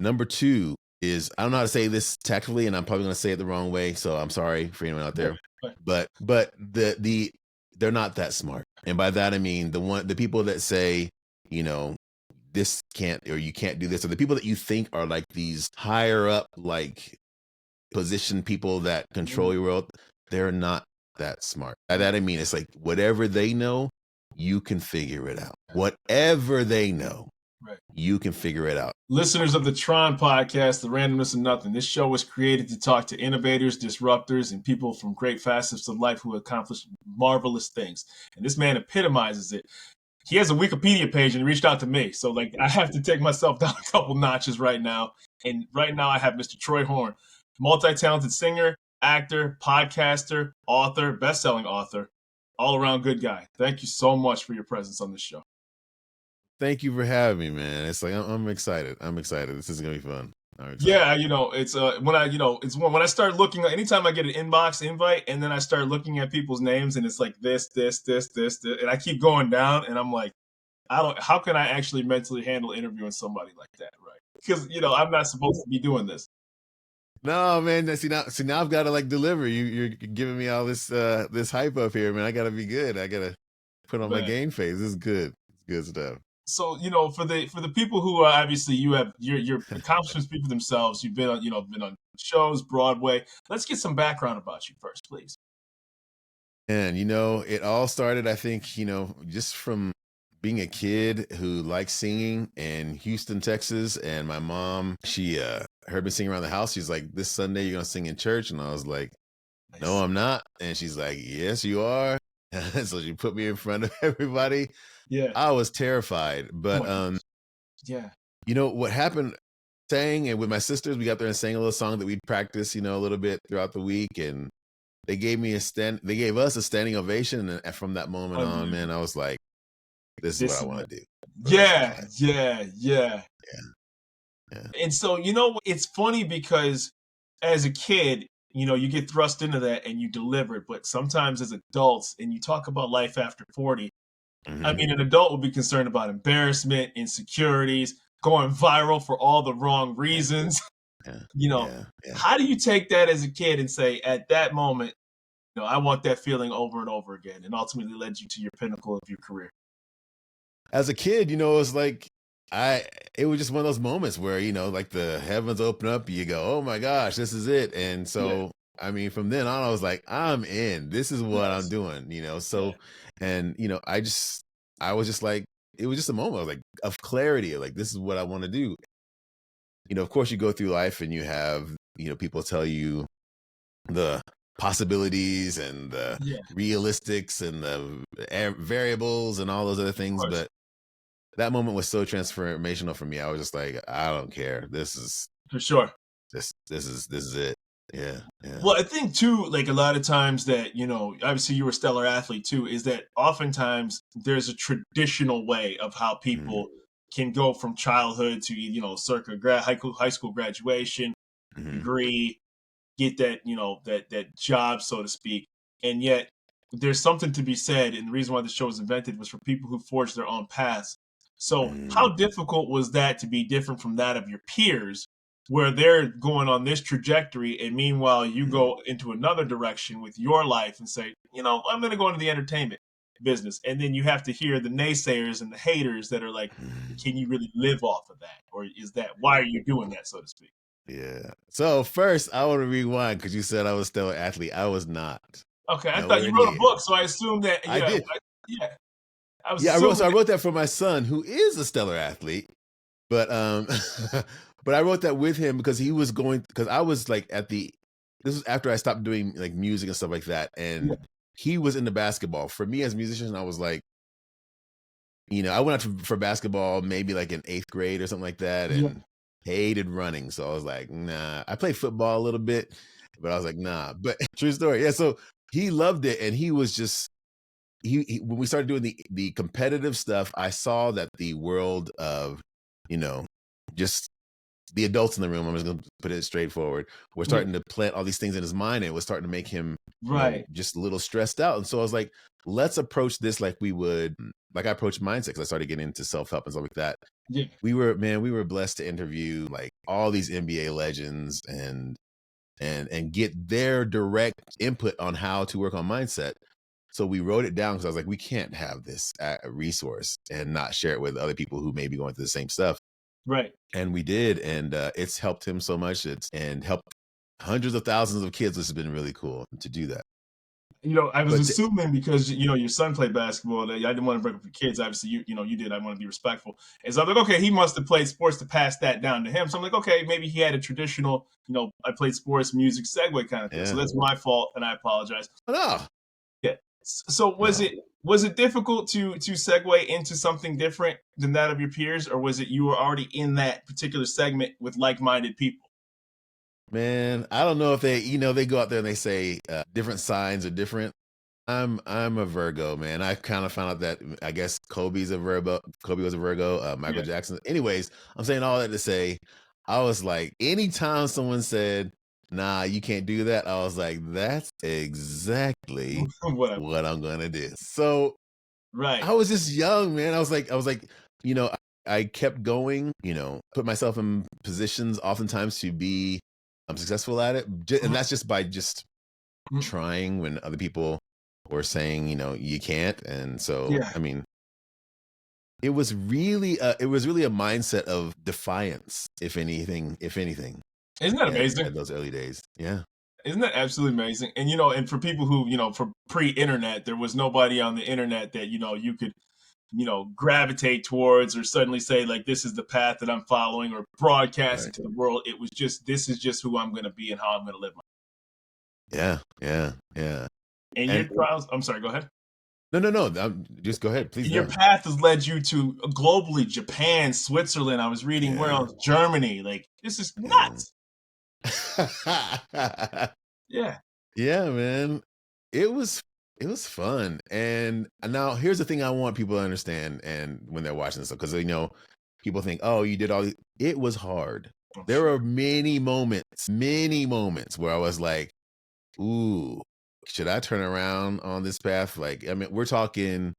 Number two is, I don't know how to say this tactfully, and I'm probably going to say it the wrong way, so I'm sorry for anyone out there. But they're not that smart, and by that I mean the people that say, this can't, or you can't do this, or the people that you think are like these higher up, like position people that control your world, they're not that smart. By that I mean, it's like whatever they know, you can figure it out. Whatever they know, you can figure it out. Listeners of the Tron podcast, The Randomness of Nothing, this show was created to talk to innovators, disruptors, and people from great facets of life who accomplish marvelous things. And this man epitomizes it. He has a Wikipedia page and he reached out to me. So I have to take myself down a couple notches right now. And right now I have Mr. Troy Horne, multi-talented singer, actor, podcaster, author, best-selling author, all-around good guy. Thank you so much for your presence on this show. Thank you for having me, man. It's like I'm excited. I'm excited. This is gonna be fun. Yeah, it's when I start looking, anytime I get an inbox invite and then I start looking at people's names and it's like this, and I keep going down and I'm like, how can I actually mentally handle interviewing somebody like that, right? Because I'm not supposed to be doing this. No, man. See now I've got to deliver. You're giving me all this this hype up here, man. I gotta be good. I gotta put on my game face. This is good. It's good stuff. So for the people who are obviously you have your accomplishments speak for themselves. You've been on shows, Broadway. Let's get some background about you first, please. And it all started, I think, just from being a kid who liked singing in Houston, Texas. And my mom, she heard me sing around the house. She's like, "This Sunday you're gonna sing in church," and I was like, "Nice. No, I'm not." And she's like, "Yes, you are." So she put me in front of everybody. Yeah, I was terrified, but what happened, sang, and with my sisters, we got there and sang a little song that we'd practice, a little bit throughout the week, and they gave us a standing ovation, and from that moment on, man, I was like, this is what I want to do. Yeah. And so it's funny because as a kid, you get thrust into that and you deliver it, but sometimes as adults, and you talk about life after 40. Mm-hmm. I mean, an adult will be concerned about embarrassment, insecurities, going viral for all the wrong reasons. How do you take that as a kid and say, at that moment, I want that feeling over and over again, and ultimately led you to your pinnacle of your career? As a kid, it was like, it was just one of those moments where, like the heavens open up, you go, oh my gosh, this is it. And so, I mean, from then on, I was like, I'm in, this is what I'm doing, so, and, I was just like, it was just a moment of clarity, like, this is what I want to do. Of course you go through life and you have, people tell you the possibilities and the realistics and the variables and all those other things. But that moment was so transformational for me. I was just like, I don't care. This is for sure. This is it. Yeah. Well, I think too, like a lot of times that, obviously you were a stellar athlete too, is that oftentimes there's a traditional way of how people can go from childhood to, circa high school graduation, degree, get that, that job, so to speak. And yet there's something to be said. And the reason why the show was invented was for people who forged their own paths. So how difficult was that to be different from that of your peers, where they're going on this trajectory, and meanwhile you go into another direction with your life and say, I'm going to go into the entertainment business, and then you have to hear the naysayers and the haters that are like, can you really live off of that, or why are you doing that, so to speak? Yeah. So first, I want to rewind because you said I was still an athlete. I was not. Okay, I thought you wrote a book, so I assumed that. I did. I wrote that for my son, who is a stellar athlete, but but I wrote that with him because he was because I was like this was after I stopped doing like music and stuff like that, and he was into basketball. For me as a musician, I was like, I went out for basketball maybe like in 8th grade or something like that, and hated running. So I was like, nah. I played football a little bit, but I was like, nah. But true story. Yeah. So he loved it, and he was just when we started doing the competitive stuff, I saw that the world of, just the adults in the room, I'm just going to put it straightforward, were starting to plant all these things in his mind, and it was starting to make him, just a little stressed out. And so I was like, let's approach this like we would, like I approached mindset, because I started getting into self-help and stuff like that. Yeah. We were blessed to interview like all these NBA legends and get their direct input on how to work on mindset. So we wrote it down, because I was like, we can't have this resource and not share it with other people who may be going through the same stuff. Right. And we did, and it's helped him so much. And helped hundreds of thousands of kids, which has been really cool to do that. I was assuming, because your son played basketball, I didn't want to break up your kids. Obviously, you did. I want to be respectful. And so I'm like, okay, he must have played sports to pass that down to him. So I'm like, okay, maybe he had a traditional, I played sports, music, segue kind of thing. Yeah. So that's my fault, and I apologize. No. Yeah. So was it difficult to segue into something different than that of your peers, or was it you were already in that particular segment with like-minded people? Man, I don't know if they, they go out there and they say different signs are different. I'm a Virgo, man. I kind of found out that I guess Kobe's a Virgo. Kobe was a Virgo. Michael Jackson. Anyways, I'm saying all that to say, I was like, anytime someone said, "Nah, you can't do that," I was like, that's exactly what I'm gonna do. So, I was just young, man. I was like, I kept going. Put myself in positions oftentimes to be successful at it, and that's just by trying when other people were saying, you can't. And so, I mean, it was really a mindset of defiance, if anything. Isn't that amazing? At those early days. Yeah. Isn't that absolutely amazing? And, and for people who, for pre-internet, there was nobody on the internet that, you could, gravitate towards, or suddenly say, like, this is the path that I'm following, or broadcast it to the world. It was just, this is just who I'm going to be and how I'm going to live my life. Yeah. And your trials, I'm sorry, go ahead. No. Just go ahead, please. Your path has led you to globally, Japan, Switzerland. I was reading where else, Germany. Like, this is nuts. Yeah, man. It was fun. And now here's the thing I want people to understand, and when they're watching this, because people think, oh, you did all these. It was hard. There are many moments where I was like, ooh, should I turn around on this path? Like, I mean, we're talking,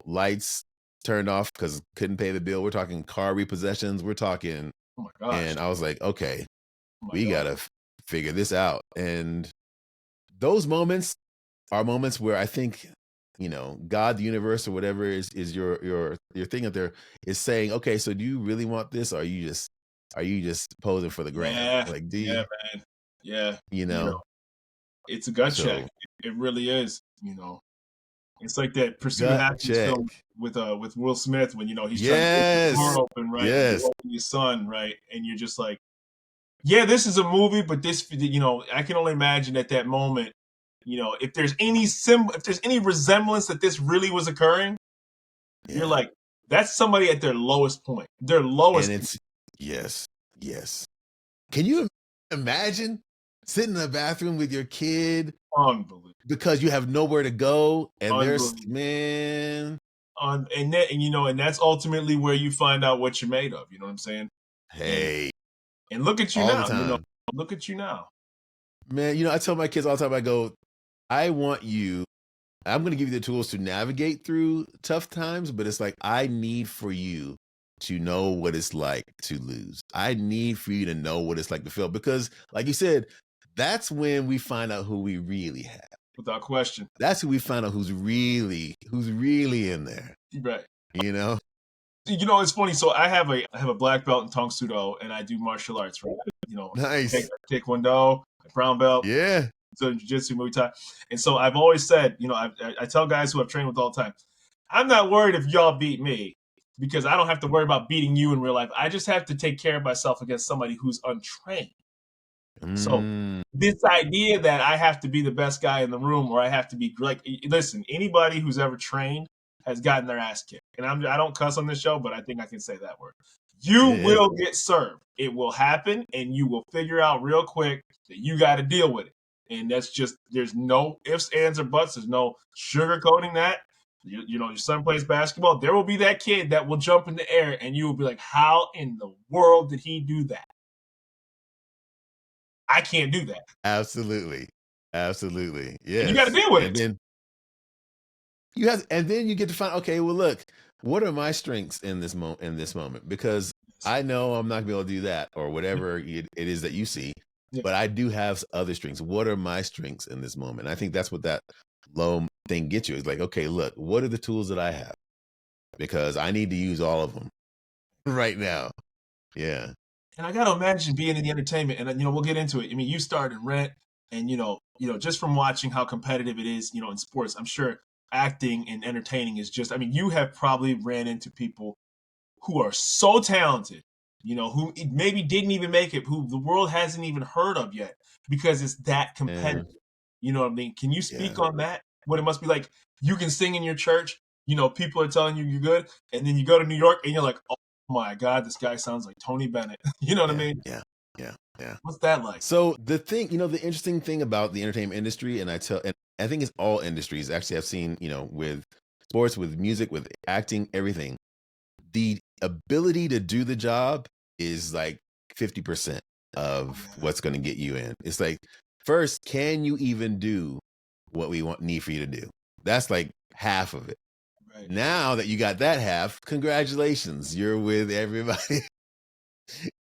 lights turned off because couldn't pay the bill. We're talking car repossessions. We're talking, oh my gosh. And I was like, okay, we gotta figure this out. And those moments are moments where I think, God, the universe, or whatever is your thing up there, is saying, okay, so do you really want this, or are you just posing for the gram? Yeah, like, do you, man. Yeah, it's a gut check. It really is. It's like that Pursuit of Happiness film with Will Smith, when he's trying to get the door open, right? Yes. His son, right? And you're just like, yeah, this is a movie, but this, I can only imagine at that moment, if there's any resemblance that this really was occurring, you're like, that's somebody at their lowest point. Their lowest. And it's yes. Can you imagine sitting in the bathroom with your kid? Unbelievable. Because you have nowhere to go, and there's, man. And that's ultimately where you find out what you're made of. You know what I'm saying? Hey. And look at you now. Look at you now. Man, I tell my kids all the time, I go, I'm going to give you the tools to navigate through tough times, but it's like, I need for you to know what it's like to lose. I need for you to know what it's like to feel, because like you said, that's when we find out who we really have. Without question. That's who we find out who's really in there. Right. It's funny. So I have a black belt in 𝐸𝐸, and I do martial arts, right? Nice. Taekwondo, brown belt. Yeah. So jiu-jitsu, Muay Thai. And so I've always said, I tell guys who I've trained with all the time, I'm not worried if y'all beat me, because I don't have to worry about beating you in real life. I just have to take care of myself against somebody who's untrained. So this idea that I have to be the best guy in the room, or I have to be like, listen, anybody who's ever trained has gotten their ass kicked. And I don't cuss on this show, but I think I can say that word. You will get served. It will happen, and you will figure out real quick that you got to deal with it. And that's just, there's no ifs, ands, or buts. There's no sugarcoating that. your son plays basketball, there will be that kid that will jump in the air and you will be like, how in the world did he do that? I can't do that. Absolutely. Absolutely. And you got to Yes. deal with And it. then you get to find, okay, well, look, what are my strengths in this moment? Because I know I'm not gonna be able to do that or whatever it is that you see, Yeah. but I do have other strengths. What are my strengths in this moment? I think that's what that low thing gets you. It's like, okay, look, what are the tools that I have? Because I need to use all of them right now. Yeah. And I got to imagine being in the entertainment, and we'll get into it. I mean, you started in Rent, and just from watching how competitive it is, in sports, I'm sure acting and entertaining is just. I mean, you have probably ran into people who are so talented, who maybe didn't even make it, who the world hasn't even heard of yet, because it's that And competitive. You know what I mean? Can you yeah. speak on that? What it must be like? You can sing in your church. People are telling you you're good, and then you go to New York, and you're like, oh my God, this guy sounds like Tony Bennett. You know what I Yeah. mean? Yeah. Yeah. Yeah. What's that like? So the thing, the interesting thing about the entertainment industry, and I think it's all industries. Actually, I've seen, with sports, with music, with acting, everything. The ability to do the job is like 50% of what's going to get you in. It's like, first, can you even do what we need for you to do? That's like half of it. Right. Now that you got that half, congratulations, you're with everybody.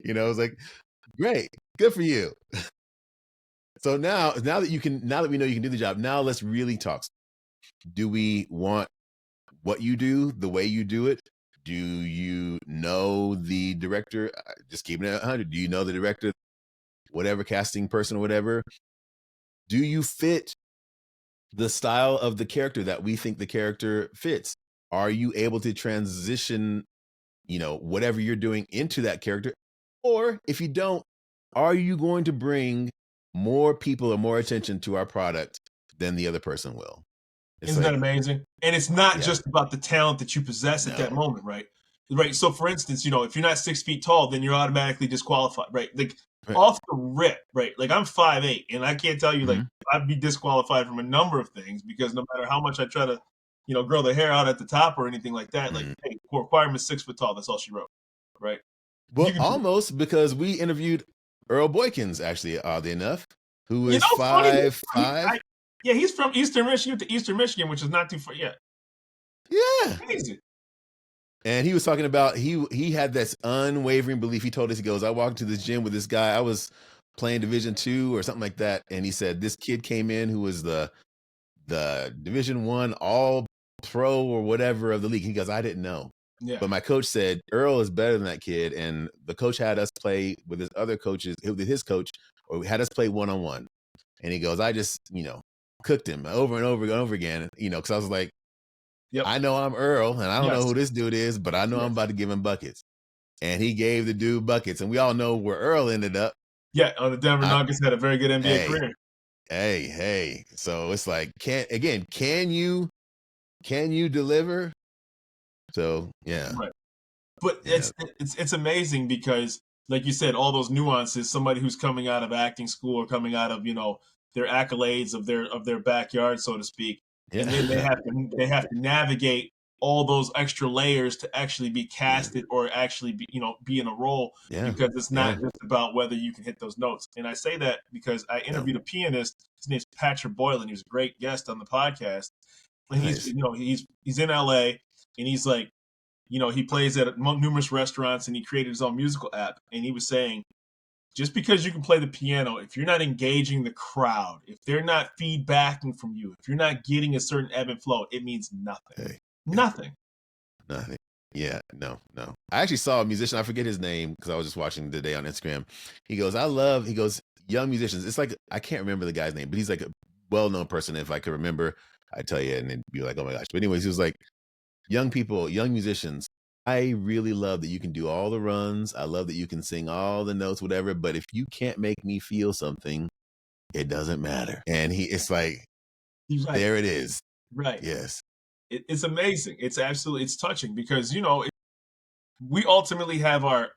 It's like, great, good for you. So now that we know you can do the job, now let's really talk. Do we want what you do, the way you do it? Do you know the director? Just keeping it 100. Do you know the director, whatever casting person or whatever? Do you fit the style of the character that we think the character fits? Are you able to transition, whatever you're doing into that character? Or if you don't, are you going to bring more people or more attention to our product than the other person will? It's Isn't that like, amazing? And it's not yeah, just about the talent that you possess at that no. moment, right? Right. So, for instance, if you're not 6 feet tall, then you're automatically disqualified, right? Like Right. off the rip, right? Like I'm 5'8", and I can't tell you, like Mhm. I'd be disqualified from a number of things because no matter how much I try to, grow the hair out at the top or anything like that, like Mhm. hey, requirement 6 foot tall. That's all she wrote, right? You Well, can do it. almost, because we interviewed Earl Boykins, actually, oddly enough, who is Funny. 5'5". Yeah, he's from Eastern Michigan to Eastern Michigan, which is not too far. Yeah, Yeah. crazy. And he was talking about he had this unwavering belief. He told us, he goes, I walked into this gym with this guy. I was playing Division II or something like that. And he said this kid came in who was the Division I all pro or whatever of the league. He goes, I didn't know. Yeah, But my coach said Earl is better than that kid. And the coach had us play with his other coaches, with his coach, or we had us play one-on-one. And he goes, I just, cooked him over and over and over again, because I was like, yep, I know I'm Earl, and I don't know yes, who this dude is, but I know I'm yes. about to give him buckets. And he gave the dude buckets. And we all know where Earl ended up. Yeah, the Denver I, Nuggets had a very good NBA hey, career. hey. So it's like, can you deliver? So yeah. Right. But Yeah. it's amazing because, like you said, all those nuances. Somebody who's coming out of acting school or coming out of their accolades of their backyard, so to speak, and then Yeah. they have to navigate all those extra layers to actually be Yeah. casted or actually be in a role, Yeah. because it's not Yeah. just about whether you can hit those notes. And I say that because I No. interviewed a pianist. His name's Patrick Boylan. He was a great guest on the podcast, and Nice. he's in LA, and he's like, he plays at numerous restaurants, and he created his own musical app. And he was saying, just because you can play the piano, if you're not engaging the crowd, if they're not feedbacking from you, if you're not getting a certain ebb and flow, it means nothing. Hey. Yeah. Nothing. Nothing. Yeah. No. I actually saw a musician. I forget his name because I was just watching today on Instagram. He goes, young musicians. It's like, I can't remember the guy's name, but he's like a well-known person. If I could remember, I'd tell you, and then be like, oh my gosh. But anyways, he was like, young people, young musicians, I really love that you can do all the runs. I love that you can sing all the notes, whatever. But if you can't make me feel something, it doesn't matter. And it's like, He's right. there it is. Right. Yes. It's amazing. It's touching because, we ultimately have a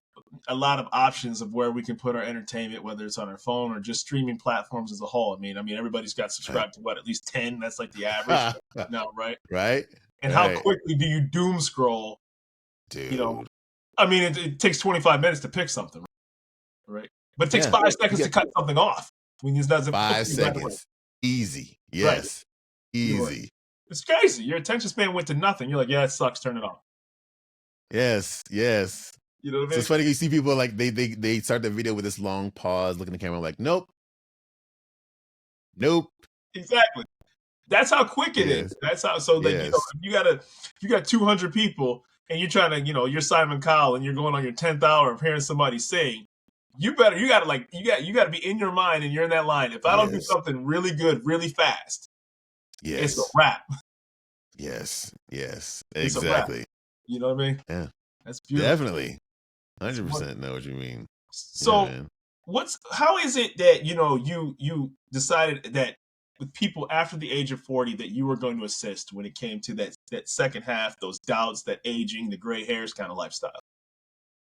lot of options of where we can put our entertainment, whether it's on our phone or just streaming platforms as a whole. I mean, everybody's got subscribed to at least 10. That's like the average now, right? Right. And how Right. quickly do you doom scroll? You know, Dude. I mean, it takes 25 minutes to pick something, right? But it takes Yeah. 5 You seconds to get cut something off when it doesn't. 5 seconds. Easy. Right. Yes. You're like, Easy. it's crazy. Your attention span went to nothing. You're like, yeah, it sucks. Turn it off. Yes. Yes. You know what I So mean? it's funny you see people like they start the video with this long pause, looking at the camera like, nope, nope. Exactly. That's how quick it is. Yes. That's how. So like, Yes. if you got 200 people and you're trying to, you're Simon Cowell and you're going on your 10th hour of hearing somebody sing, you gotta be in your mind and you're in that line. If I don't do Yes. something really good, really fast, it's a Yes. wrap. Yes. Yes. It's a wrap. Exactly. You know what I mean? Yeah. That's beautiful. Definitely. 100% know what you mean. So Yeah, man. how is it that you decided that with people after the age of 40 that you were going to assist when it came to that second half, those doubts, that aging, the gray hairs kind of lifestyle?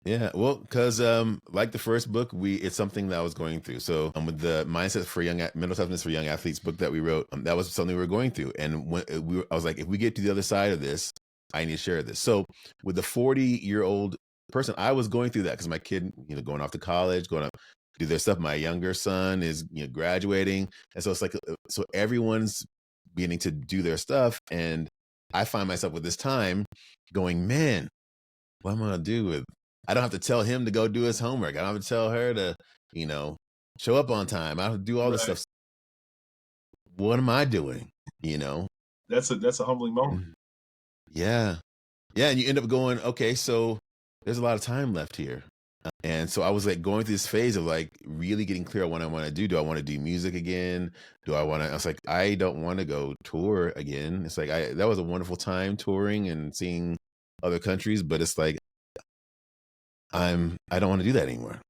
Yeah, well, because like the first book, it's something that I was going through. So with the mindset for mental toughness for young athletes book that we wrote, that was something we were going through. And when I was like, if we get to the other side of this, I need to share this. So with the 40-year-old person, I was going through that because my kid, going off to college, going to do their stuff. My younger son is, graduating, and so it's like, so everyone's beginning to do their stuff, and I find myself with this time going, man, what am I gonna do with? I don't have to tell him to go do his homework. I don't have to tell her to, show up on time. I have to do all this Right. stuff. What am I doing? You know? That's a humbling moment. Yeah. Yeah. And you end up going, okay, so there's a lot of time left here. And so I was like going through this phase of like really getting clear on what I want to do. Do I want to do music again? I was like, I don't want to go tour again. It's like, that was a wonderful time touring and seeing other countries, but it's like, I don't want to do that anymore.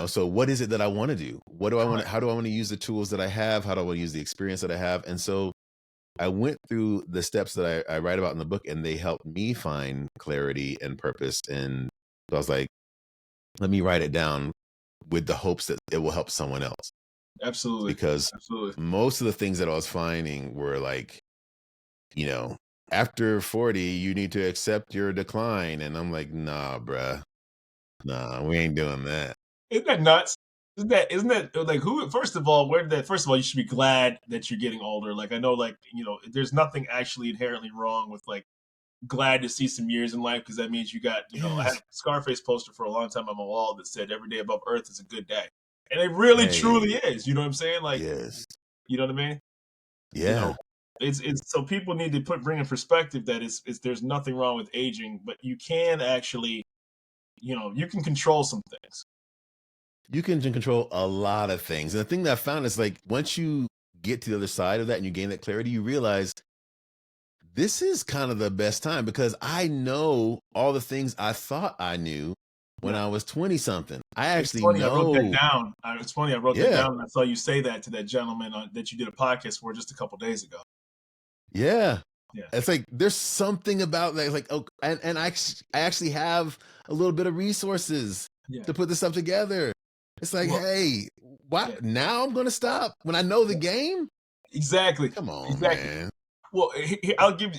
So what is it that I want to do? What do I want? How do I want to use the tools that I have? How do I want to use the experience that I have? And so I went through the steps that I write about in the book, and they helped me find clarity and purpose. And so I was like, let me write it down with the hopes that it will help someone else. Absolutely. Because most of the things that I was finding were like, after 40, you need to accept your decline. And I'm like, nah, bruh. Nah, we ain't doing that. Isn't that nuts? Isn't that like who? First of all, you should be glad that you're getting older. Like I know, like there's nothing actually inherently wrong with like glad to see some years in life because that means you got I had a Scarface poster for a long time on my wall that said every day above Earth is a good day, and it really truly is. You know what I'm saying? Like, yes, you know what I mean? Yeah, it's so people need to bring in perspective that it's there's nothing wrong with aging, but you can actually you can control some things. You can control a lot of things. And the thing that I found is like once you get to the other side of that and you gain that clarity, you realize this is kind of the best time because I know all the things I thought I knew when I was 20 something. I actually know. I wrote that down. It's funny. I wrote that down and I saw you say that to that gentleman that you did a podcast for just a couple days ago. Yeah. Yeah. It's like there's something about that. It's like, oh, and I actually have a little bit of resources to put this stuff together. It's like, hey, what? Now I'm going to stop when I know the game? Exactly. Come on, man. Well, I'll give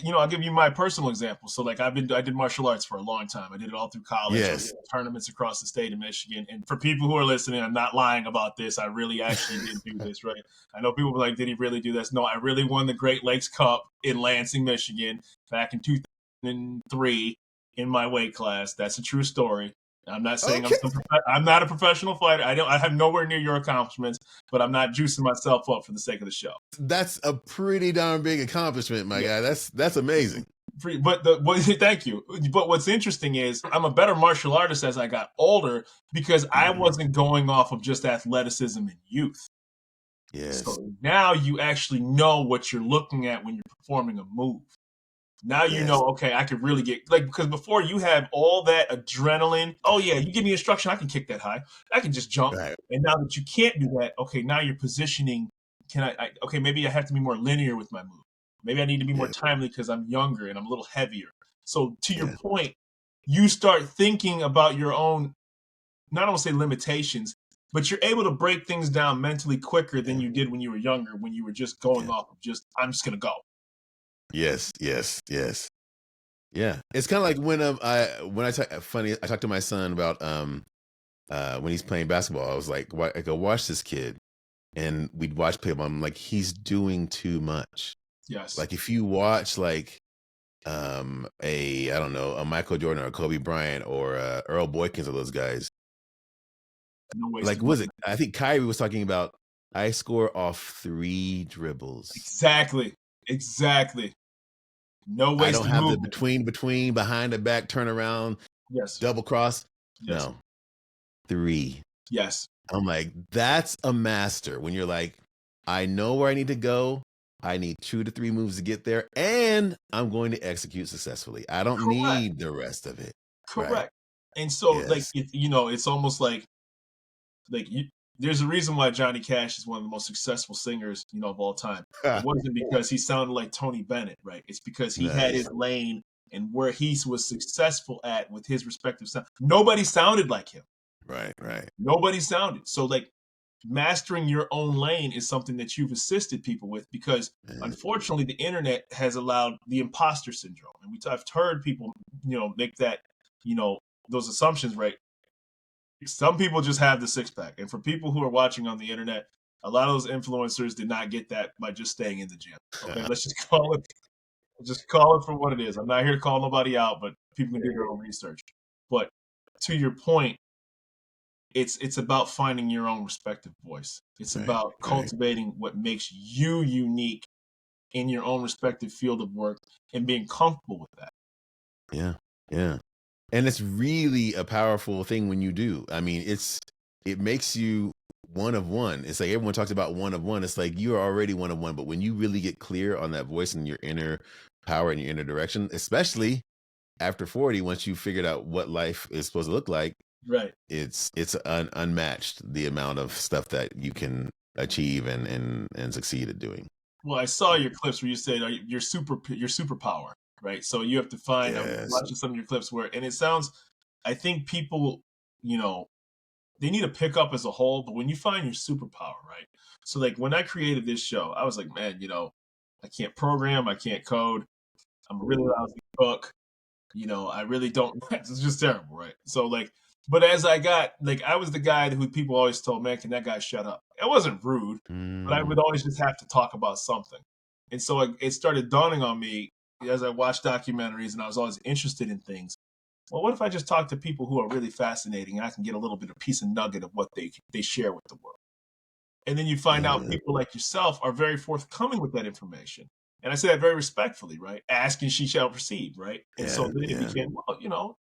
you my personal example. So like I did martial arts for a long time. I did it all through college. Yes. I did tournaments across the state of Michigan. And for people who are listening, I'm not lying about this. I really actually did do this, right? I know people are like, did he really do this? No, I really won the Great Lakes Cup in Lansing, Michigan back in 2003 in my weight class. That's a true story. I'm not saying I'm not a professional fighter. I have nowhere near your accomplishments, but I'm not juicing myself up for the sake of the show. That's a pretty darn big accomplishment, my guy. That's amazing. But thank you. But what's interesting is I'm a better martial artist as I got older because I wasn't going off of just athleticism and youth. Yes. So now you actually know what you're looking at when you're performing a move. Now you know, okay, I could really get because before you have all that adrenaline. Oh yeah, you give me instruction, I can kick that high. I can just jump. Right. And now that you can't do that, okay, now you're positioning. Okay, maybe I have to be more linear with my move. Maybe I need to be more timely because I'm younger and I'm a little heavier. So to your point, you start thinking about your own, not only say limitations, but you're able to break things down mentally quicker than you did when you were younger, when you were just going off of I'm just gonna go. Yes. Yeah. It's kind of like I talk to my son about when he's playing basketball. I was like, I go watch this kid, and we'd watch play. I'm like, he's doing too much. Yes. Like if you watch like I don't know, a Michael Jordan or a Kobe Bryant or Earl Boykins, or those guys. No Like wasted was it? moment. I think Kyrie was talking about I score off 3 dribbles. Exactly. Exactly. No I don't wasted have the movement. between, behind the back, turn around, Yes. double cross. Yes. No, 3. Yes. I'm like, that's a master when you're like, I know where I need to go. I need 2 to 3 moves to get there, and I'm going to execute successfully. I don't Correct. need the rest of it. Right. Correct. And so, like, Yes. it's almost like there's a reason why Johnny Cash is one of the most successful singers, of all time. It wasn't because he sounded like Tony Bennett, right? It's because he had Nice. his lane and where he was successful at with his respective sound. Nobody sounded like him. Right. Right. Nobody sounded. So, like, mastering your own lane is something that you've assisted people with because, unfortunately, the internet has allowed the imposter syndrome. And I've heard people, make that, those assumptions, right? Some people just have the six pack. And for people who are watching on the internet, a lot of those influencers did not get that by just staying in the gym. Okay, let's just call it for what it is. I'm not here to call nobody out, but people can do their own research. But to your point, it's about finding your own respective voice. It's about cultivating what makes you unique in your own respective field of work and being comfortable with that. Yeah. Yeah. And it's really a powerful thing when you do. I mean, it makes you one of one. It's like everyone talks about one of one. It's like you're already one of one, but when you really get clear on that voice and your inner power and your inner direction, especially after 40, once you figured out what life is supposed to look like, right? It's unmatched, the amount of stuff that you can achieve and succeed at doing. Well, I saw your clips where you said your superpower, right? So you have to find. I'm Yes. watching some of your clips and it sounds. I think people, they need to pick up as a whole. But when you find your superpower, right? So like when I created this show, I was like, man, I can't program, I can't code, I'm a really lousy cook. I really don't. It's just terrible, right? So like, but as I got I was the guy who people always told, man, can that guy shut up? It wasn't rude, but I would always just have to talk about something. And so it started dawning on me as I watched documentaries and I was always interested in things. Well, what if I just talk to people who are really fascinating and I can get a little bit of piece of nugget of what they share with the world? And then you find out people like yourself are very forthcoming with that information. And I say that very respectfully, right? Ask and she shall receive, right? And so then it became, well,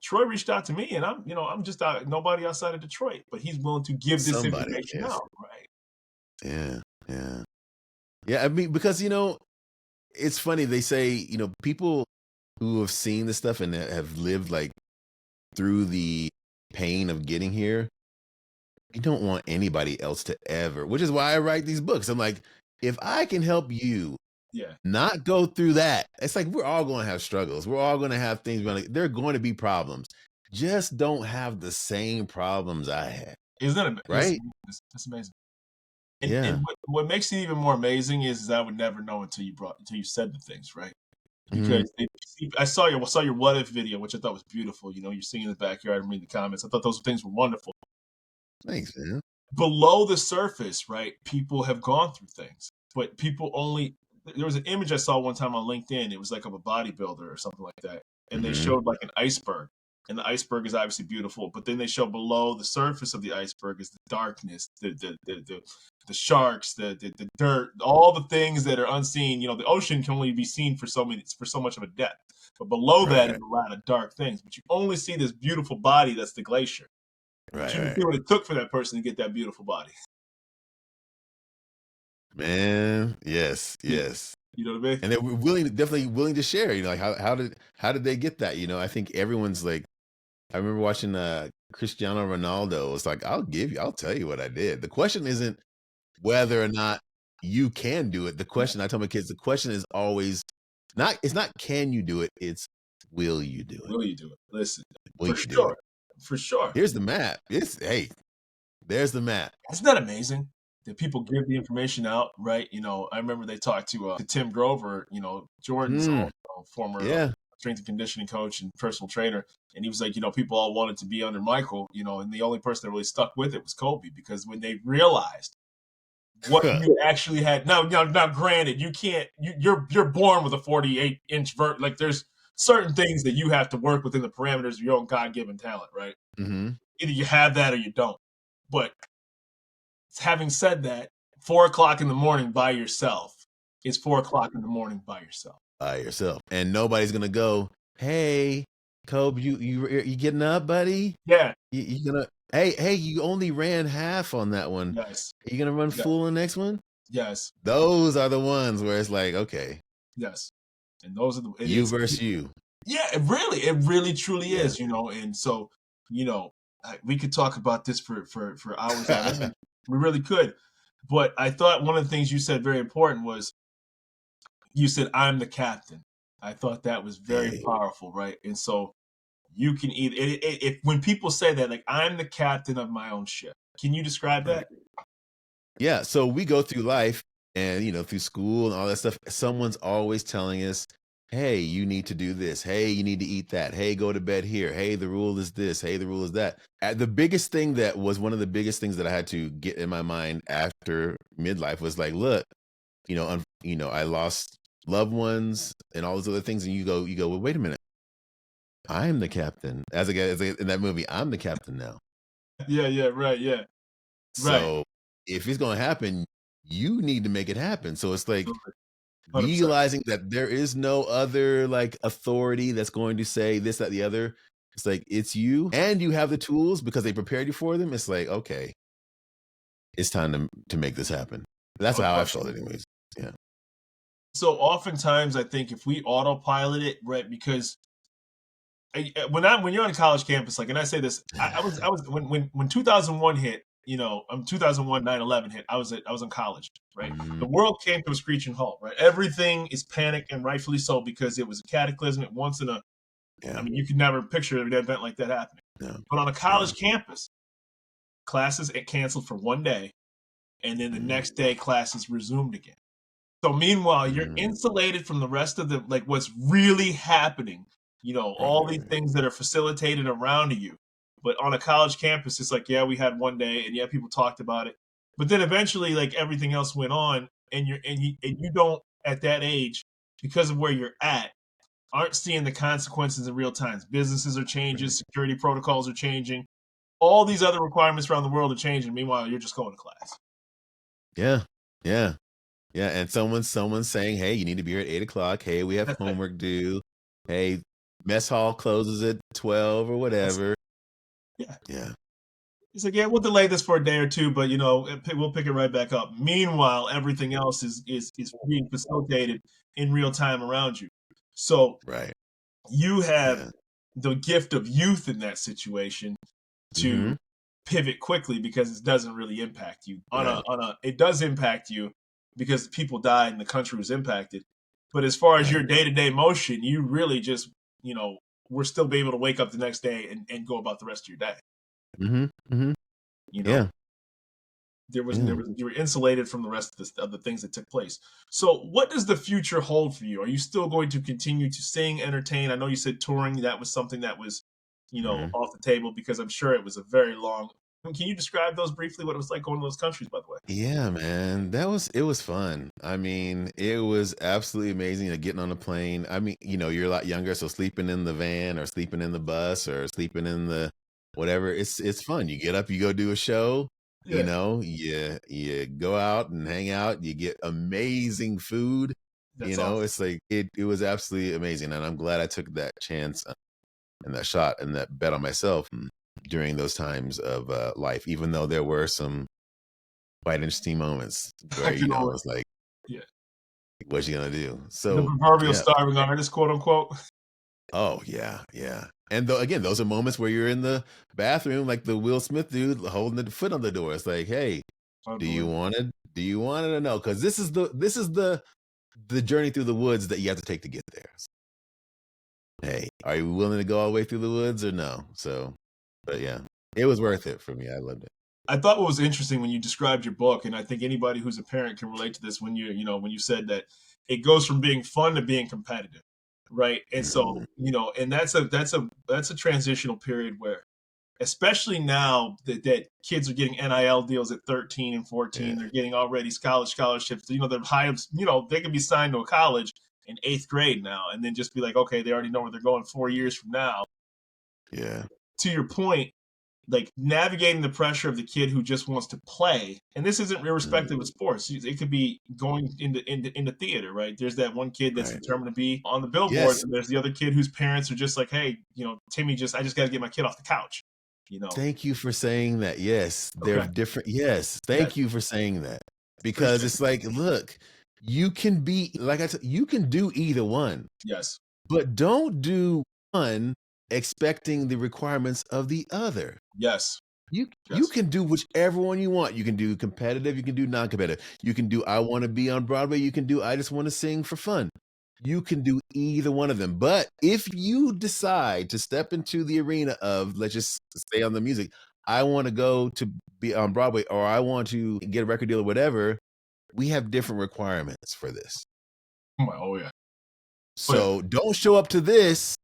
Troy reached out to me and I'm just nobody outside of Detroit, but he's willing to give this information out, right? Yeah. Yeah. Yeah. I mean, because, it's funny. They say, people who have seen this stuff and have lived like through the pain of getting here, you don't want anybody else to ever, which is why I write these books. I'm like, if I can help you not go through that, it's like we're all going to have struggles. We're all going to have things. There are going to be problems. Just don't have the same problems I had. Isn't that right? That's amazing. And what makes it even more amazing is I would never know until you said the things, right? Because I saw your what if video, which I thought was beautiful. You're singing in the backyard and reading the comments. I thought those things were wonderful. Thanks, man. Below the surface, right? People have gone through things, but people only. There was an image I saw one time on LinkedIn. It was like of a bodybuilder or something like that, and they showed like an iceberg, and the iceberg is obviously beautiful, but then they show below the surface of the iceberg is the darkness, the sharks, the dirt, all the things that are unseen. The ocean can only be seen for so much of a depth, but below that is a lot of dark things. But you only see this beautiful body that's the glacier. But you can see what it took for that person to get that beautiful body. Man, yes. You know what I mean? And they were definitely willing to share. Like how did they get that? I think everyone's like, I remember watching Cristiano Ronaldo. It's like, I'll tell you what I did. The question isn't whether or not you can do it. The question I tell my kids, the question is always it's not can you do it, it's will you do it? Will you do it? Listen, will for sure. For sure. Here's the map. There's the map. Isn't that amazing? That people give the information out, right? I remember they talked to Tim Grover, Jordan's former strength and conditioning coach and personal trainer. And he was like, people all wanted to be under Michael, and the only person that really stuck with it was Kobe, because when they realized what you actually had. Now, granted, you can't. You're born with a 48-inch vert. Like, there's certain things that you have to work within the parameters of your own God-given talent, right? Mm-hmm. Either you have that or you don't. But having said that, 4 o'clock in the morning by yourself is 4 o'clock in the morning by yourself. By yourself, and nobody's gonna go, "Hey, Kobe, you getting up, buddy? Yeah. You gonna? Hey, you only ran half on that one. Yes. Are you gonna run full in the next one?" Yes. Those are the ones where it's like, okay. Yes. And those are the you versus you. Yeah, it really truly is, and so, we could talk about this for hours on end. We really could. But I thought one of the things you said very important was, you said, "I'm the captain." I thought that was very powerful, right? And so you can either, if when people say that, like, "I'm the captain of my own ship," can you describe that? Yeah, so we go through life and, through school and all that stuff. Someone's always telling us, hey, you need to do this. Hey, you need to eat that. Hey, go to bed here. Hey, the rule is this. Hey, the rule is that. The biggest thing that was one of the biggest things that I had to get in my mind after midlife was like, look, I lost loved ones and all those other things. And you go, well, wait a minute. I'm the captain. As a guy in that movie, I'm the captain now. Yeah, right, yeah. So if it's going to happen, you need to make it happen. So it's like 100%. realizing that there is no other like authority that's going to say this, that, the other. It's like, it's you, and you have the tools because they prepared you for them. It's like, okay, it's time to make this happen. That's how I felt anyways. Yeah. So oftentimes I think if we autopilot it, right, because when you're on a college campus, like, and I say this, I was when 2001 hit, 2001 9/11 hit, I was in college, right? Mm-hmm. The world came to a screeching halt, right? Everything is panic, and rightfully so, because it was a cataclysm. Once in a, I mean, you could never picture an event like that happening. Yeah. But on a college campus, classes canceled for one day, and then the next day classes resumed again. So meanwhile, you're insulated from the rest of the, like, what's really happening, all these things that are facilitated around you. But on a college campus, it's like, yeah, we had one day, and yeah, people talked about it. But then eventually, like, everything else went on, and you don't, at that age, because of where you're at, aren't seeing the consequences in real time. Businesses are changing, security protocols are changing, all these other requirements around the world are changing. Meanwhile, you're just going to class. Yeah. And someone's saying, hey, you need to be here at 8 o'clock. Hey, we have homework due. Hey, mess hall closes at 12 or whatever. Yeah. It's like, yeah, we'll delay this for a day or two, but we'll pick it right back up. Meanwhile, everything else is being facilitated in real time around you. So you have the gift of youth in that situation to pivot quickly, because it doesn't really impact you. It does impact you because people died and the country was impacted. But as far as your day-to-day motion, you really just, we're still be able to wake up the next day and go about the rest of your day. You were insulated from the rest of the things that took place. So what does the future hold for you? Are you still going to continue to sing, entertain? I know you said touring. That was something that was, off the table, because I'm sure it was a very long. Can you describe those briefly, what it was like going to those countries, by the way? Yeah, man, it was fun. I mean, it was absolutely amazing, getting on a plane. I mean, you're a lot younger, so sleeping in the van or sleeping in the bus or sleeping in the whatever, it's fun. You get up, you go do a show, you go out and hang out, you get amazing food. That's awesome. It's like it was absolutely amazing, and I'm glad I took that chance and that shot and that bet on myself during those times of life, even though there were some quite interesting moments where it's like, what's you gonna do? So the proverbial starving artist, quote unquote. Oh yeah. And again, those are moments where you're in the bathroom, like the Will Smith dude holding the foot on the door. It's like, hey, do you want it? Do you want it or no? Because this is the journey through the woods that you have to take to get there. Hey, are you willing to go all the way through the woods or no? So, but yeah, it was worth it for me. I loved it. I thought what was interesting when you described your book, and I think anybody who's a parent can relate to this, when you said that it goes from being fun to being competitive. right? And so, Mhm. and that's a transitional period where, especially now that kids are getting NIL deals at 13 and 14, Yeah. they're getting already scholarships. They're high, they can be signed to a college in 8th grade now, and then just be like, okay, they already know where they're going 4 years from now. Yeah. To your point, like navigating the pressure of the kid who just wants to play, and this isn't irrespective of sports. It could be going into theater, right? There's that one kid that's Right. determined to be on the billboards, Yes. and there's the other kid whose parents are just like, hey, Timmy, I just got to get my kid off the couch. Thank you for saying that. Yes, they're Okay. different. Yes, Yes. thank you for saying that because Appreciate it's it. like, look, you can be like I said, you can do either one, Yes. but don't do one expecting the requirements of the other. Yes. You Yes. can do whichever one you want. You can do competitive, you can do non-competitive. You can do I want to be on Broadway, you can do I just want to sing for fun. You can do either one of them. But if you decide to step into the arena of, let's just stay on the music, I want to go to be on Broadway or I want to get a record deal or whatever, we have different requirements for this. Oh yeah. Oh yeah. So don't show up to this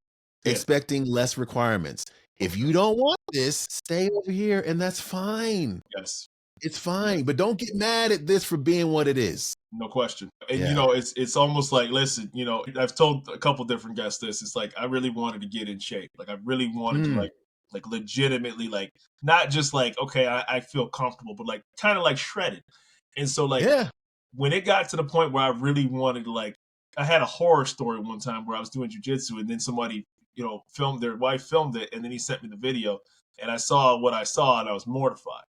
Yeah. expecting less requirements. If you don't want this, stay over here and that's fine. Yes. It's fine, but don't get mad at this for being what it is. No question. And Yeah. it's almost like, listen, I've told a couple different guests this. It's like I really wanted to get in shape. Like I really wanted to like legitimately, like not just like, okay, I feel comfortable, but like kind of like shredded. And so like Yeah. when it got to the point where I really wanted to, like, I had a horror story one time where I was doing jujitsu and then somebody, their wife filmed it and then he sent me the video and I saw what I saw and I was mortified,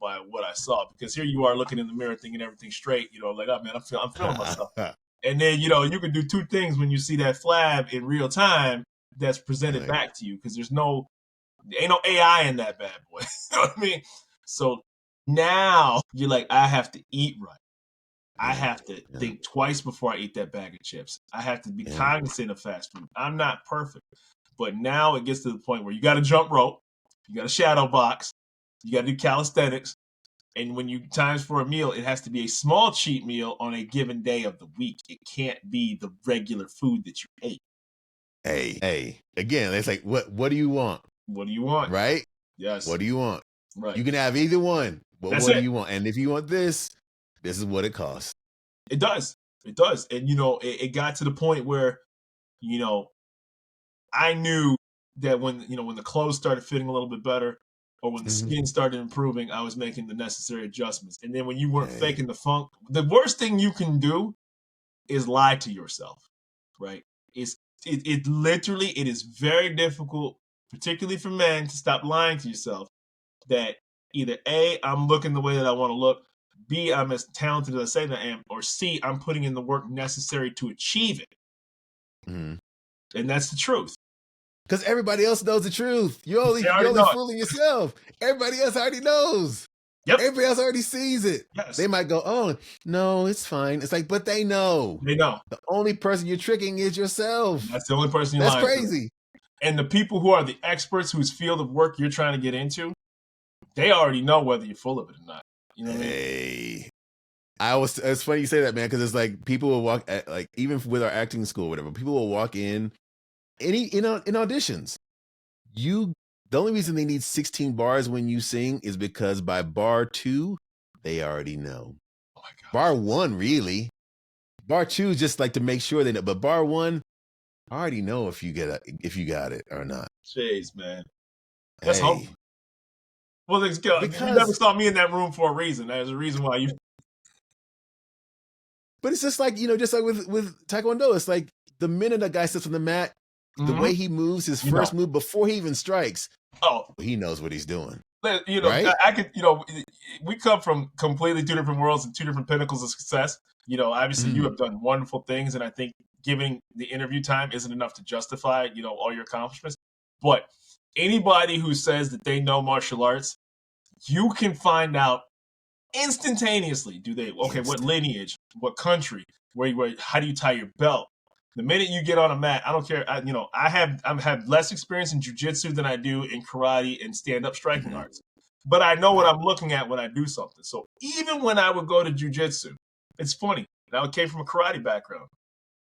by what I saw, because here you are looking in the mirror thinking everything's straight, like, oh man, I'm feeling myself. And then, you can do two things when you see that flab in real time that's presented back to you, because ain't no AI in that bad boy. You know what I mean? So now you're like, I have to eat right. I have to think twice before I eat that bag of chips. I have to be cognizant of fast food. I'm not perfect. But now it gets to the point where you got to jump rope, you got to shadow box, you got to do calisthenics. And when you times for a meal, it has to be a small cheat meal on a given day of the week. It can't be the regular food that you ate. Hey. Again, it's like, what do you want? What do you want? Right? Yes. What do you want? Right. You can have either one. But That's what it. do you want? And if you want this is what it costs. It does. It does. And, it got to the point where, I knew that when the clothes started fitting a little bit better or when the skin started improving, I was making the necessary adjustments. And then when you weren't faking the funk, the worst thing you can do is lie to yourself, right? It literally, it is very difficult, particularly for men, to stop lying to yourself that either A, I'm looking the way that I want to look, B, I'm as talented as I say that I am, or C, I'm putting in the work necessary to achieve it. Mm-hmm. And that's the truth. Because everybody else knows the truth. You're only fooling yourself. Everybody else already knows. Yep. Everybody else already sees it. Yes. They might go, oh, no, it's fine. It's like, but they know. They know. The only person you're tricking is yourself. That's the only person you're lying to. That's crazy. And the people who are the experts whose field of work you're trying to get into, they already know whether you're full of it or not. You know what I mean? It's funny you say that, man, because it's like people will walk at, like, even with our acting school, whatever, people will walk in auditions. The only reason they need 16 bars when you sing is because by bar 2, they already know. Oh my God. Bar 1, really. Bar 2 is just like to make sure they know, but bar 1, I already know if you got it or not. Jeez, man. That's hope. Well, you never saw me in that room for a reason. There's a reason why you. But it's just like, just like with Taekwondo, it's like the minute a guy sits on the mat, the way he moves, his first move before he even strikes, he knows what he's doing. Right? I could, we come from completely two different worlds and two different pinnacles of success. Obviously you have done wonderful things, and I think giving the interview time isn't enough to justify, all your accomplishments. But anybody who says that they know martial arts, you can find out instantaneously. What lineage, what country, how do you tie your belt? The minute you get on a mat, I don't care. I have less experience in jiu-jitsu than I do in karate and stand-up striking arts. But I know what I'm looking at when I do something. So even when I would go to jiu-jitsu, it's funny. I came from a karate background.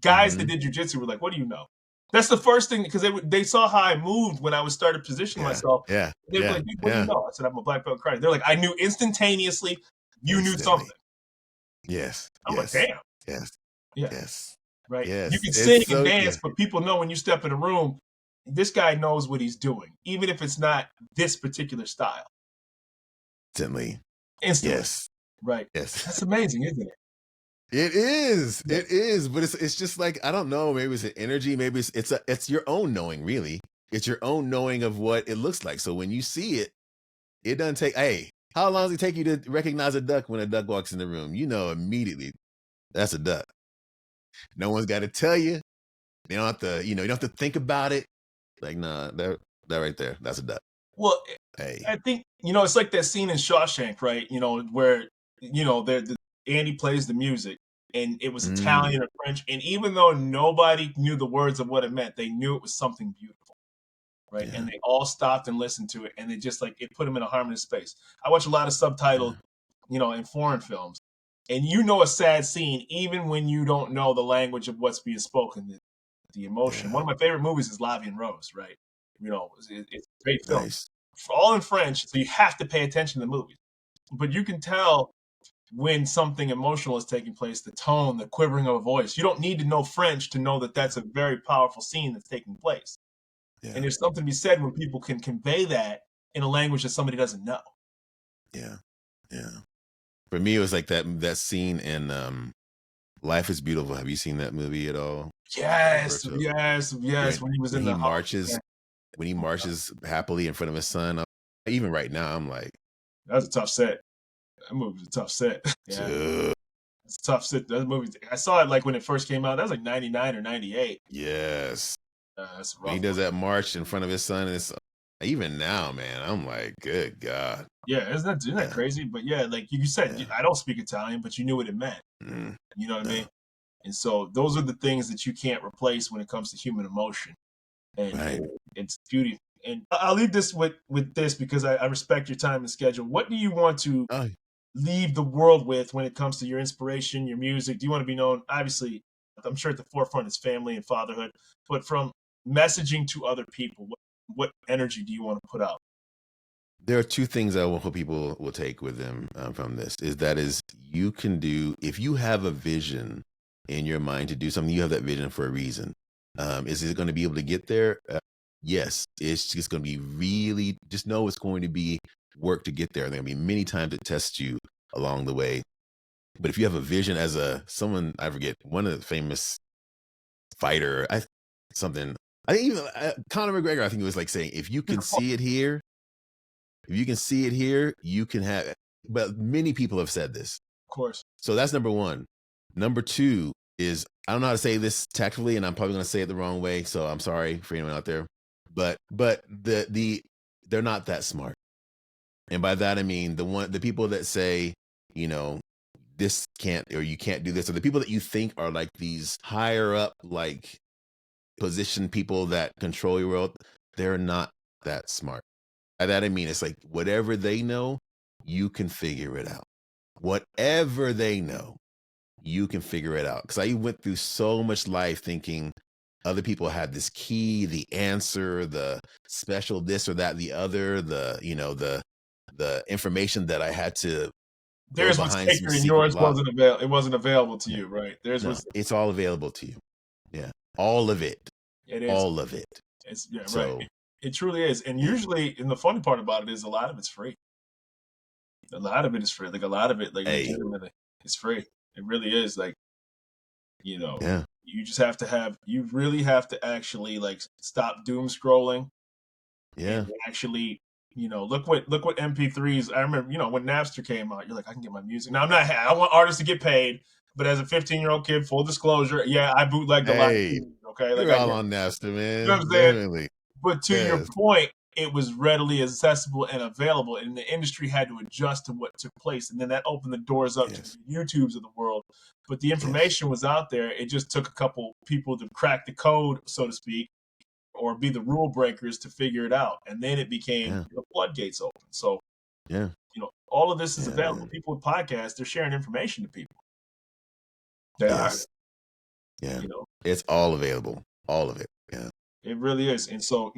Guys that did jiu-jitsu were like, what do you know? That's the first thing, because they saw how I moved when I was started positioning myself. Yeah. They were like, "What do you know?" I said, "I'm a black belt karate." They're like, "I knew instantaneously you knew Instantly. something." Yes. I'm like, Yes. "Damn." Yes. Yeah. Yes. Right. You Yes. can It's sing and so dance, but people know when you step in a room, this guy knows what he's doing, even if it's not this particular style. instantly. Instantly. Yes. Right. Yes. That's amazing, isn't it? It is. Yeah. It is. But it's just like, I don't know, maybe it's an energy, maybe it's your own knowing, really. It's your own knowing of what it looks like. So when you see it, it doesn't take, hey, how long does it take you to recognize a duck when a duck walks in the room? You know immediately that's a duck. No one's got to tell you. You don't have to, you don't have to think about it. Like, nah, that right there, that's a duck. Well, Hey. I think, it's like that scene in Shawshank, right? Where, Andy plays the music and it was Italian or French. And even though nobody knew the words of what it meant, they knew it was something beautiful. Right. Yeah. And they all stopped and listened to it. And they just it put them in a harmonious space. I watch a lot of subtitles, in foreign films. And a sad scene, even when you don't know the language of what's being spoken, the emotion. Yeah. One of my favorite movies is Levine Rose, right? It's a great film. Nice. All in French, so you have to pay attention to the movie. But you can tell when something emotional is taking place, the tone, the quivering of a voice. You don't need to know French to know that that's a very powerful scene that's taking place. Yeah. And there's something to be said when people can convey that in a language that somebody doesn't know. Yeah. Yeah. For me, it was like that scene in Life is Beautiful. Have you seen that movie at all? Yes, Roberto? yes. When he was in When he the marches, house. when he marches happily in front of his son, even right now, I'm like, That was a tough set. That movie was a tough set. Yeah. dude. It's a tough set. That movie, I saw it when it first came out. That was 99 or 98. Yes. That's a rough When he does one. that march in front of his son, and it's even now, man, I'm like, good God. Yeah, isn't that crazy? But yeah, like you said, Yeah. I don't speak Italian, but you knew what it meant. You know what I mean? And so those are the things that you can't replace when it comes to human emotion. And it's beauty. And I'll leave this with this because I respect your time and schedule. What do you want to leave the world with when it comes to your inspiration, your music? Do you want to be known? Obviously, I'm sure at the forefront is family and fatherhood, but from messaging to other people, what energy do you want to put out? There are two things I hope people will take with them from this. Is you can do, if you have a vision in your mind to do something, you have that vision for a reason. Is it going to be able to get there? Yes, it's just going to be really, just know it's going to be work to get there. There are going to be many times to test you along the way. But if you have a vision as someone, I forget, one of the famous fighter, I think even Conor McGregor, I think it was like saying, if you can see it here, you can have it. But many people have said this. Of course. So that's number one. Number two is, I don't know how to say this tactfully, and I'm probably going to say it the wrong way. So I'm sorry for anyone out there. But they're not that smart. And by that, I mean, the people that say, this can't, or you can't do this, or the people that you think are like these higher up, like position people that control your world, they're not that smart. By that I mean, it's like whatever they know, you can figure it out. Whatever they know, you can figure it out. Because I went through so much life thinking other people had this key, the answer, the special this or that, the other, the information that I had to. Theirs was taken and yours wasn't available. It wasn't available to you, right? It's all available to you. Yeah, all of it. It is all of it. It's right. It truly is, and usually, and the funny part about it is, a lot of it's free. A lot of it is free. Like a lot of it, legitimately, it's free. It really is. You just have to you really have to actually stop doom scrolling. Yeah. And actually, look what MP3s. I remember, when Napster came out, you're like, I can get my music. Now I want artists to get paid, but as a 15-year-old kid, full disclosure, yeah, I bootlegged a lot of music, okay? You're all on Napster, man. You know what I'm saying? Definitely. But to your point, it was readily accessible and available, and the industry had to adjust to what took place. And then that opened the doors up to the YouTubes of the world. But the information was out there. It just took a couple people to crack the code, so to speak, or be the rule breakers to figure it out. And then it became the floodgates open. So, all of this is available. Man. People with podcasts, they're sharing information to people. They are. Yeah. It's all available. All of it. Yeah. It really is. And so,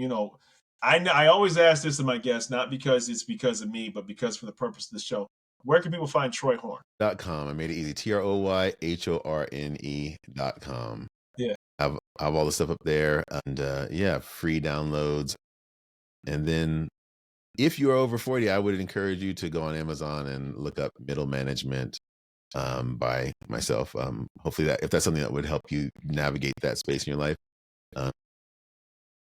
I always ask this to my guests, not because it's because of me, but because for the purpose of the show. Where can people find Troy Horne? .com. I made it easy. TROYHORNE.com. Yeah. I have all the stuff up there, and free downloads. And then if you are over 40, I would encourage you to go on Amazon and look up Middle Management by myself. Hopefully if that's something that would help you navigate that space in your life.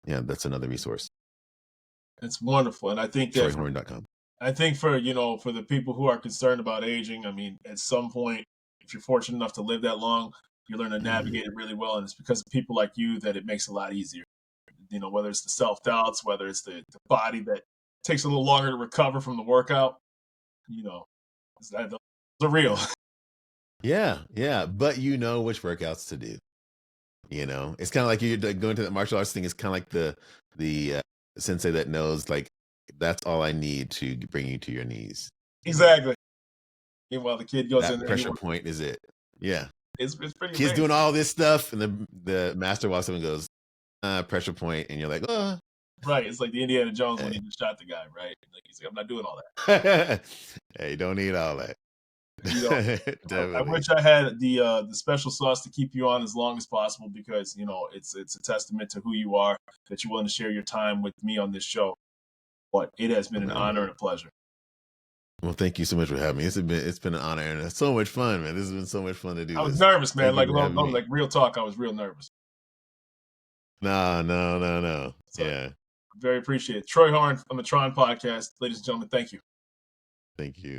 That's another resource. It's wonderful. And I think that TroyHorne.com. I think for the people who are concerned about aging, I mean, at some point, if you're fortunate enough to live that long, you learn to navigate it really well. And it's because of people like you that it makes it a lot easier. Whether it's the self-doubts, whether it's the body that takes a little longer to recover from the workout, those are real. Yeah. But you know which workouts to do. It's kind of like you're going to that martial arts thing. It's kind of like the sensei that knows, like, that's all I need to bring you to your knees. Exactly. Meanwhile, the kid goes in there. Pressure point is it. Yeah. It's pretty Kid's amazing. doing all this stuff, and the master walks up and goes, pressure point, and you're like, oh. Right. It's like the Indiana Jones when he just shot the guy, right? Like, he's like, I'm not doing all that. Hey, don't need all that. I wish I had the special sauce to keep you on as long as possible, because it's a testament to who you are that you're willing to share your time with me on this show. But it has been an honor and a pleasure. Well, thank you so much for having me. It's been an honor and so much fun, man. This has been so much fun to do. I was nervous, man. Like real talk, I was real nervous. No. So, yeah. Very appreciate it. Troy Horne on the 𝐸 podcast. Ladies and gentlemen, thank you. Thank you.